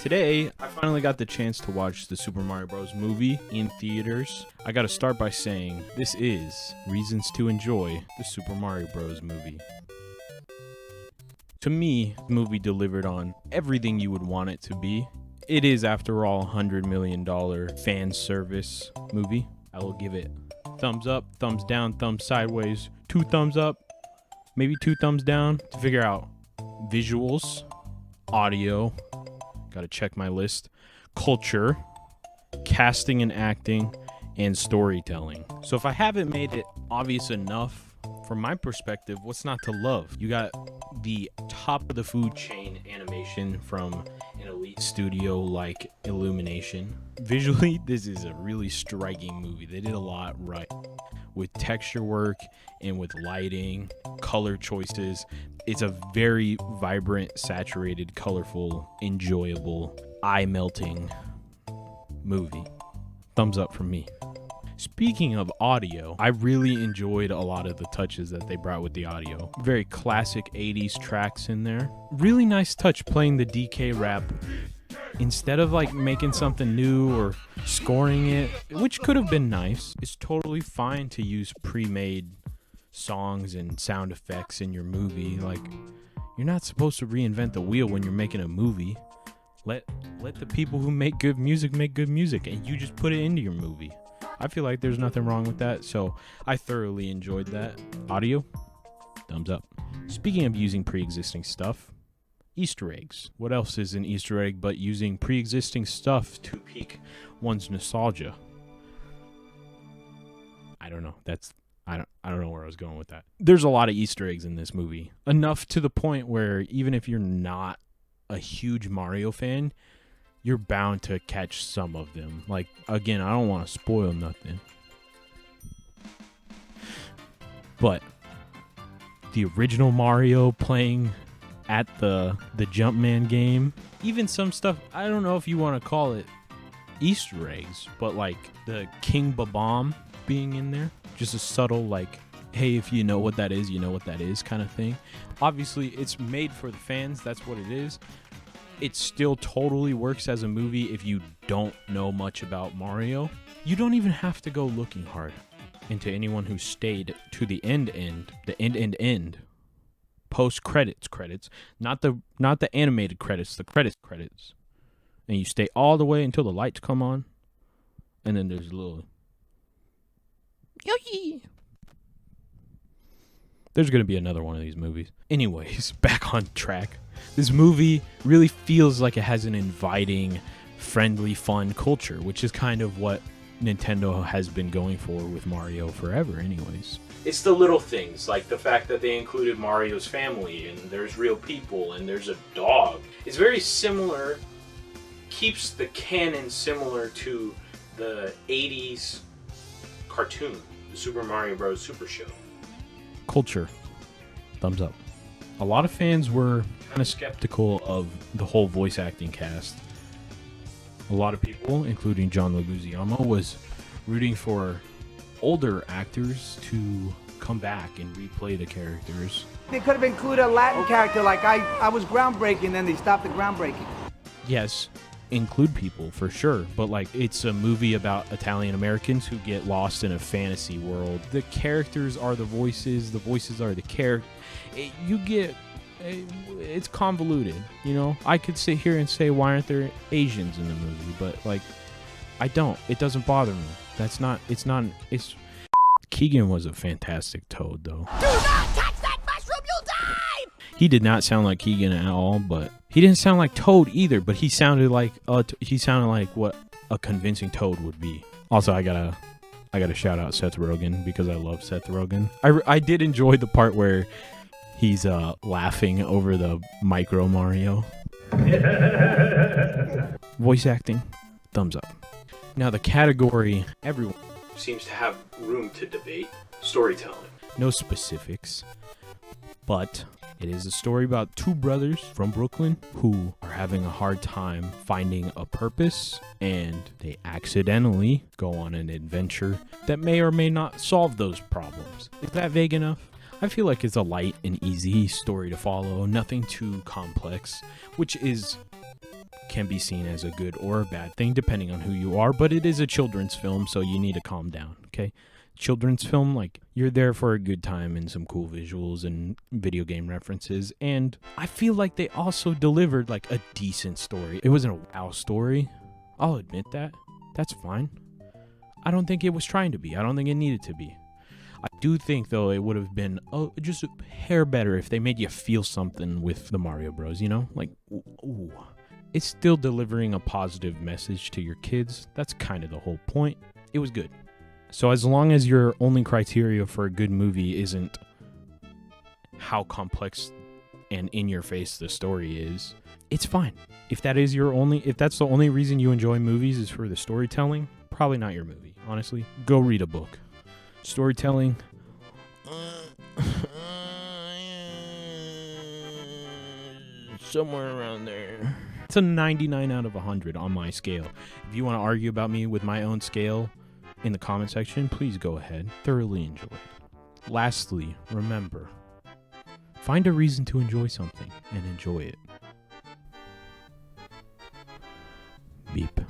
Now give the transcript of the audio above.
Today, I finally got the chance to watch the Super Mario Bros. Movie in theaters. I gotta start by saying, this is reasons to enjoy the Super Mario Bros. Movie. To me, the movie delivered on everything you would want it to be. It is, after all, a $100 million fan service movie. I will give it thumbs up, thumbs down, thumbs sideways, 2 thumbs up, maybe 2 thumbs down to figure out visuals, audio, gotta check my list, culture, casting and acting, and storytelling. So if I haven't made it obvious enough, from my perspective, what's not to love? You got the top of the food chain animation from an elite studio like Illumination. Visually, this is a really striking movie. They did a lot right with texture work and with lighting, color choices. It's a very vibrant, saturated, colorful, enjoyable, eye-melting movie. Thumbs up from me. Speaking of audio, I really enjoyed a lot of the touches that they brought with the audio. Very classic 80s tracks in there. Really nice touch playing the DK rap instead of like making something new or scoring it, which could have been nice. It's totally fine to use pre-made songs and sound effects in your movie. Like, you're not supposed to reinvent the wheel when you're making a movie. Let the people who make good music, and you just put it into your movie. I feel like there's nothing wrong with that, so I thoroughly enjoyed that. Audio, thumbs up. Speaking of using pre-existing stuff, Easter eggs. What else is an Easter egg but using pre-existing stuff to pique one's nostalgia? I don't know. I don't know where I was going with that. There's a lot of Easter eggs in this movie. Enough to the point where even if you're not a huge Mario fan, you're bound to catch some of them. Like, again, I don't want to spoil nothing, but the original Mario playing at the Jumpman game, even some stuff, I don't know if you want to call it Easter eggs, but like the King Babam being in there, just a subtle like, hey, if you know what that is, you know what that is kind of thing. Obviously, it's made for the fans. That's what it is. It still totally works as a movie if you don't know much about Mario. You don't even have to go looking hard. And to anyone who stayed to the end, post-credits, not the animated credits, the credits. And you stay all the way until the lights come on. And then there's a little... Yoyi! There's going to be another one of these movies. Anyways, back on track. This movie really feels like it has an inviting, friendly, fun culture, which is kind of what Nintendo has been going for with Mario forever anyways. It's the little things, like the fact that they included Mario's family, and there's real people, and there's a dog. It's very similar, keeps the canon similar to the 80s cartoon, the Super Mario Bros. Super Show. Culture, thumbs up. A lot of fans were kind of skeptical of the whole voice acting cast. A lot of people, including John Leguizamo, was rooting for older actors to come back and replay the characters. They could have included a Latin character, like I was groundbreaking, then they stopped the groundbreaking. Yes, include people for sure, but like, it's a movie about Italian Americans who get lost in a fantasy world. The characters are the voices are the character. It's convoluted, you know. I could sit here and say, why aren't there Asians in the movie? But like, I don't. It doesn't bother me. It's Keegan was a fantastic Toad, though. Do not touch that mushroom, you'll die! He did not sound like Keegan at all, but he didn't sound like Toad either, but he sounded like what a convincing Toad would be. Also, I gotta shout out Seth Rogen because I love Seth Rogen. I did enjoy the part where he's laughing over the Micro Mario. Voice acting, thumbs up. Now the category everyone seems to have room to debate, storytelling. No specifics, but it is a story about 2 brothers from Brooklyn who are having a hard time finding a purpose, and they accidentally go on an adventure that may or may not solve those problems. Is that vague enough? I feel like it's a light and easy story to follow, nothing too complex, which is can be seen as a good or a bad thing depending on who you are, but it is a children's film, so you need to calm down, okay? Children's film, like, you're there for a good time and some cool visuals and video game references, and I feel like they also delivered like a decent story. It wasn't a wow story, I'll admit that. That's fine. I don't think it was trying to be. I don't think it needed to be. I do think, though, it would have been just a hair better if they made you feel something with the Mario Bros, you know? Like, ooh. It's still delivering a positive message to your kids. That's kind of the whole point. It was good. So as long as your only criteria for a good movie isn't how complex and in your face the story is, it's fine. If that's the only reason you enjoy movies is for the storytelling, probably not your movie. Honestly, go read a book. Storytelling, somewhere around there. It's a 99 out of 100 on my scale. If you want to argue about me with my own scale in the comment section, please go ahead. Thoroughly enjoy it. Lastly, remember, find a reason to enjoy something and enjoy it. Beep.